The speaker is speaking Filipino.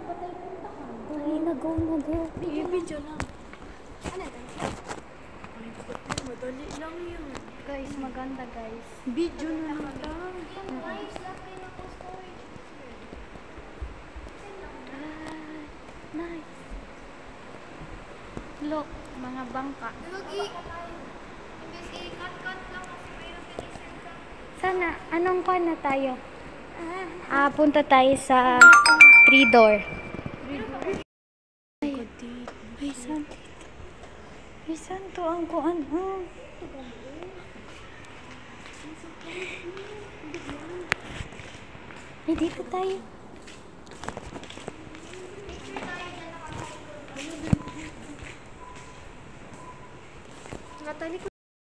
Ay, go. Video lang. Ano ito? Madali lang yun. Guys, maganda guys. Video na lang. Nice. Look, mga bangka. Sana, anong kuan na tayo? Punta tayo sa 3-door. Ay, santo. Ay, santo ang kuan. Ay, dito tayo. Natali ko.